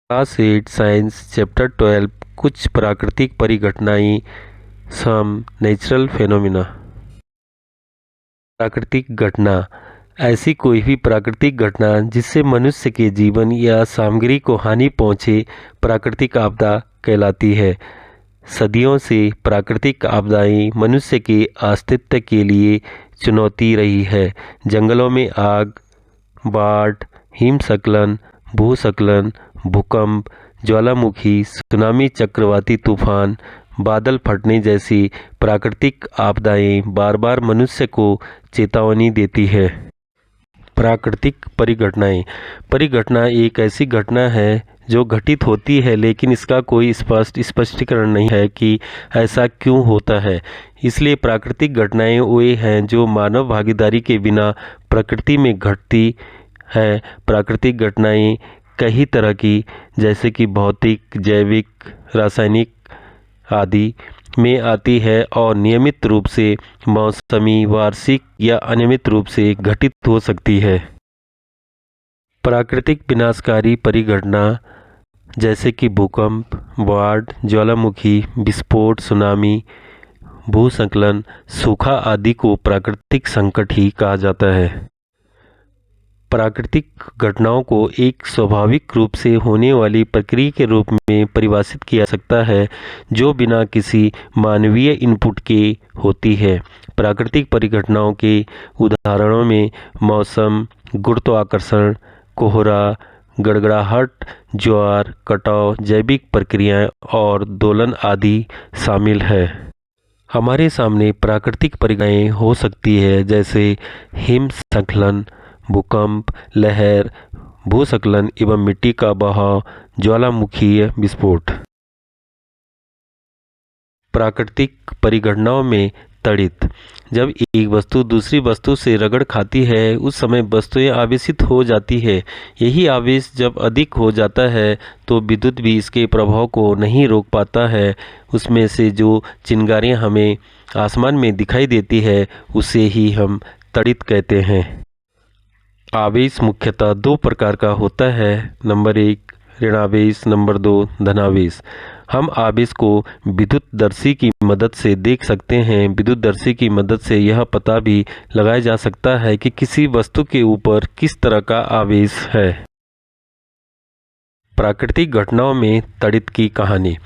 Class 8 science chapter 12 कुछ प्राकृतिक परिघटनाएं some natural phenomena. प्राकृतिक घटना ऐसी कोई भी प्राकृतिक घटना जिससे मनुष्य के जीवन या सामग्री को हानि पहुंचे प्राकृतिक आपदा कहलाती है। सदियों से प्राकृतिक आपदाएं मनुष्य के अस्तित्व के लिए चुनौती रही है। जंगलों में आग, बाढ़, हिमस्खलन, भूस्खलन, भूकंप, ज्वालामुखी, सुनामी, चक्रवाती तूफान, बादल फटने जैसी प्राकृतिक आपदाएं बार बार मनुष्य को चेतावनी देती है। प्राकृतिक परिघटना एक ऐसी घटना है जो घटित होती है, लेकिन इसका कोई स्पष्टीकरण नहीं है कि ऐसा क्यों होता है। इसलिए प्राकृतिक घटनाएं वे हैं जो मानव भागीदारी के बिना प्रकृति में घटती है। प्राकृतिक घटनाएं कई तरह की, जैसे कि भौतिक, जैविक, रासायनिक आदि में आती है और नियमित रूप से मौसमी, वार्षिक या अनियमित रूप से घटित हो सकती है। प्राकृतिक विनाशकारी परिघटना जैसे कि भूकंप, बाढ़, ज्वालामुखी, विस्फोट, सुनामी, भूस्खलन, सूखा आदि को प्राकृतिक संकट ही कहा जाता है। प्राकृतिक घटनाओं को एक स्वाभाविक रूप से होने वाली प्रक्रिया के रूप में परिभाषित किया जा सकता है, जो बिना किसी मानवीय इनपुट के होती है। प्राकृतिक परिघटनाओं के उदाहरणों में मौसम, गुरुत्वाकर्षण, कोहरा, गड़गड़ाहट, ज्वार, कटाव, जैविक प्रक्रियाएं और दोलन आदि शामिल है। हमारे सामने प्राकृतिक परिघटनाएं हो सकती है जैसे हिमस्खलन, भूकंप, लहर, भूस्खलन एवं मिट्टी का बहाव, ज्वालामुखीय विस्फोट। प्राकृतिक परिघटनाओं में तड़ित, जब एक वस्तु दूसरी वस्तु से रगड़ खाती है उस समय वस्तुएं आवेशित हो जाती है। यही आवेश जब अधिक हो जाता है तो विद्युत भी इसके प्रभाव को नहीं रोक पाता है। उसमें से जो चिंगारियां हमें आसमान में दिखाई देती है उसे ही हम तड़ित कहते हैं। आवेश मुख्यतः दो प्रकार का होता है। नंबर 1 ऋणावेश, नंबर 2 धनावेश। हम आवेश को विद्युतदर्शी की मदद से देख सकते हैं। विद्युतदर्शी की मदद से यह पता भी लगाया जा सकता है कि किसी वस्तु के ऊपर किस तरह का आवेश है। प्राकृतिक घटनाओं में तड़ित की कहानी,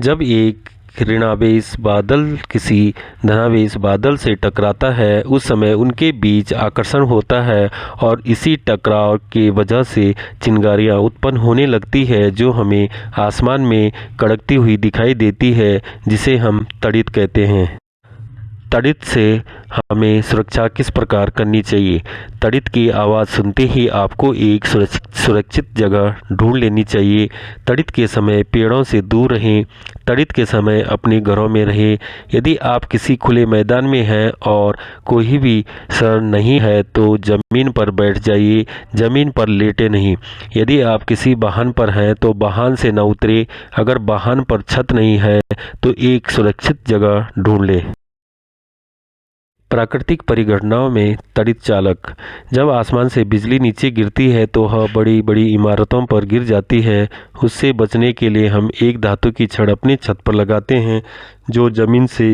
जब एक ऋणावेश बादल किसी धनावेश बादल से टकराता है उस समय उनके बीच आकर्षण होता है और इसी टकराव के वजह से चिंगारियां उत्पन्न होने लगती है जो हमें आसमान में कड़कती हुई दिखाई देती है, जिसे हम तड़ित कहते हैं। तड़ित से हमें सुरक्षा किस प्रकार करनी चाहिए? तड़ित की आवाज़ सुनते ही आपको एक सुरक्षित जगह ढूंढ लेनी चाहिए। तड़ित के समय पेड़ों से दूर रहें। तड़ित के समय अपने घरों में रहें। यदि आप किसी खुले मैदान में हैं और कोई भी शरण नहीं है तो ज़मीन पर बैठ जाइए, ज़मीन पर लेटे नहीं। यदि आप किसी वाहन पर हैं तो वाहन से न उतरे। अगर वाहन पर छत नहीं है तो एक सुरक्षित जगह ढूंढ लें। प्राकृतिक परिघटनाओं में तड़ित चालक, जब आसमान से बिजली नीचे गिरती है तो वह बड़ी बड़ी इमारतों पर गिर जाती है। उससे बचने के लिए हम एक धातु की छड़ अपनी छत पर लगाते हैं जो जमीन से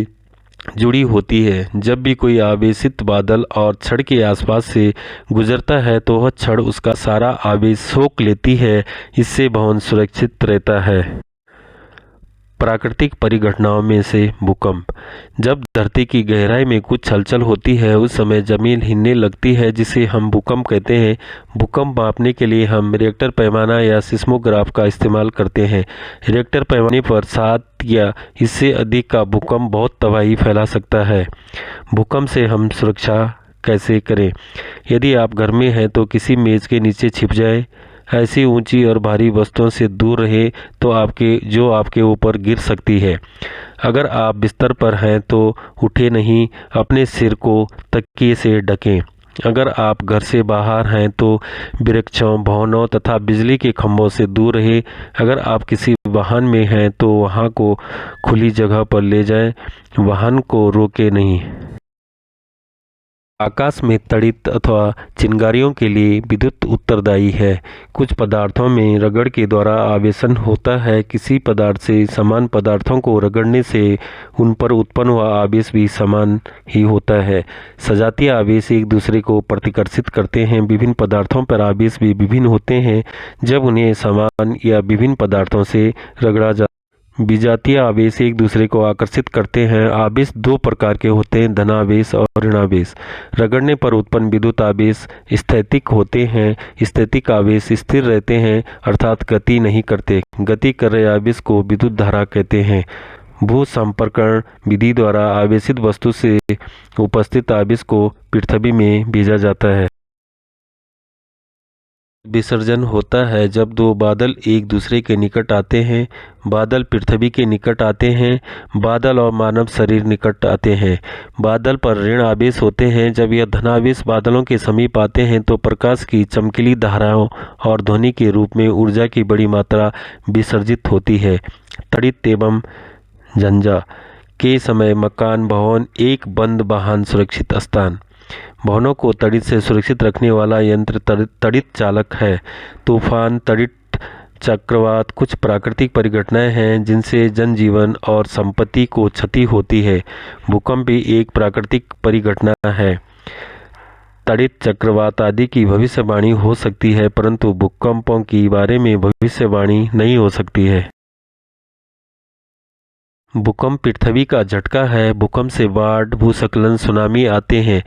जुड़ी होती है। जब भी कोई आवेशित बादल और छड़ के आसपास से गुजरता है तो वह छड़ उसका सारा आवेश सोख लेती है। इससे भवन सुरक्षित रहता है। प्राकृतिक परिघटनाओं में से भूकंप, जब धरती की गहराई में कुछ हलचल होती है उस समय जमीन हिलने लगती है, जिसे हम भूकंप कहते हैं। भूकंप मापने के लिए हम रिएक्टर पैमाना या सिस्मोग्राफ का इस्तेमाल करते हैं। रिएक्टर पैमाने पर 7 या इससे अधिक का भूकंप बहुत तबाही फैला सकता है। भूकंप से हम सुरक्षा कैसे करें? यदि आप घर में हैं तो किसी मेज के नीचे छिप जाएं। ऐसी ऊंची और भारी वस्तुओं से दूर रहे तो आपके ऊपर गिर सकती है। अगर आप बिस्तर पर हैं तो उठे नहीं, अपने सिर को तकिए से ढकें। अगर आप घर से बाहर हैं तो वृक्षों, भवनों तथा बिजली के खंभों से दूर रहे। अगर आप किसी वाहन में हैं तो वहां को खुली जगह पर ले जाएं, वाहन को रोके नहीं। आकाश में तड़ित अथवा चिंगारियों के लिए विद्युत उत्तरदायी है। कुछ पदार्थों में रगड़ के द्वारा आवेशन होता है। किसी पदार्थ से समान पदार्थों को रगड़ने से उन पर उत्पन्न हुआ आवेश भी समान ही होता है। सजातीय आवेश एक दूसरे को प्रतिकर्षित करते हैं। विभिन्न पदार्थों पर आवेश भी विभिन्न होते हैं जब उन्हें समान या विभिन्न पदार्थों से रगड़ा जाता है। विजातीय आवेश एक दूसरे को आकर्षित करते हैं। आवेश दो प्रकार के होते हैं, धनावेश और ऋणावेश। रगड़ने पर उत्पन्न विद्युत आवेश स्थैतिक होते हैं। स्थैतिक आवेश स्थिर रहते हैं अर्थात गति नहीं करते। गति कर रहे आवेश को विद्युत धारा कहते हैं। भू संपर्कण विधि द्वारा आवेशित वस्तु से उपस्थित आवेश को पृथ्वी में भेजा जाता है। विसर्जन होता है जब दो बादल एक दूसरे के निकट आते हैं। बादल पृथ्वी के निकट आते हैं। बादल और मानव शरीर निकट आते हैं। बादल पर ऋण आवेश होते हैं। जब यह धनावेश बादलों के समीप आते हैं तो प्रकाश की चमकीली धाराओं और ध्वनि के रूप में ऊर्जा की बड़ी मात्रा विसर्जित होती है। तड़ित एवं झंझा के समय मकान, भवन एक बंद वाहन सुरक्षित स्थान। भवनों को तड़ित से सुरक्षित रखने वाला यंत्र तड़ित चालक है। तूफान, तड़ित, चक्रवात कुछ प्राकृतिक परिघटनाएं हैं जिनसे जनजीवन और संपत्ति को क्षति होती है। भूकंप भी एक प्राकृतिक परिघटना है। तड़ित, चक्रवात आदि की भविष्यवाणी हो सकती है परंतु भूकंपों के बारे में भविष्यवाणी नहीं हो सकती है। भूकंप पृथ्वी का झटका है। भूकंप से बाढ़, भूस्खलन, सुनामी आते हैं।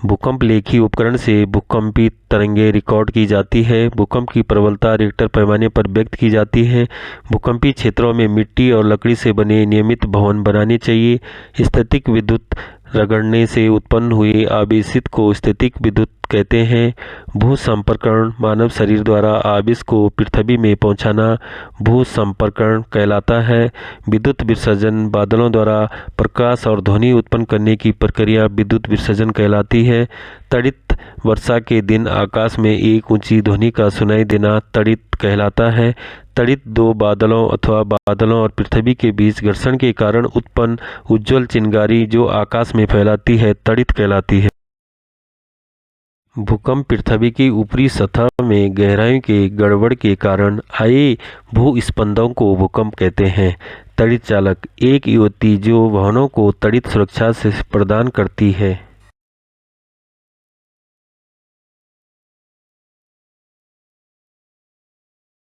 भूकंप लेखी उपकरण से भूकंपी तरंगें रिकॉर्ड की जाती है। भूकंप की प्रबलता रिक्टर पैमाने पर व्यक्त की जाती है। भूकंपी क्षेत्रों में मिट्टी और लकड़ी से बने नियमित भवन बनाने चाहिए। स्थैतिक विद्युत रगड़ने से उत्पन्न हुए आवेशित को स्थैतिक विद्युत कहते हैं। भू संपर्कण मानव शरीर द्वारा आवेश को पृथ्वी में पहुंचाना भू संपर्कण कहलाता है। विद्युत विसर्जन बादलों द्वारा प्रकाश और ध्वनि उत्पन्न करने की प्रक्रिया विद्युत विसर्जन कहलाती है। तड़ित वर्षा के दिन आकाश में एक ऊंची ध्वनि का सुनाई देना तड़ित कहलाता है। तड़ित दो बादलों अथवा बादलों और पृथ्वी के बीच घर्षण के कारण उत्पन्न उज्ज्वल चिंगारी जो आकाश में फैलाती है तड़ित कहलाती है। भूकंप पृथ्वी की ऊपरी सतह में गहराई के गड़बड़ के कारण आए भूस्पंदों को भूकंप कहते हैं। तड़ित चालक एक युवती जो वाहनों को तड़ित सुरक्षा से प्रदान करती है।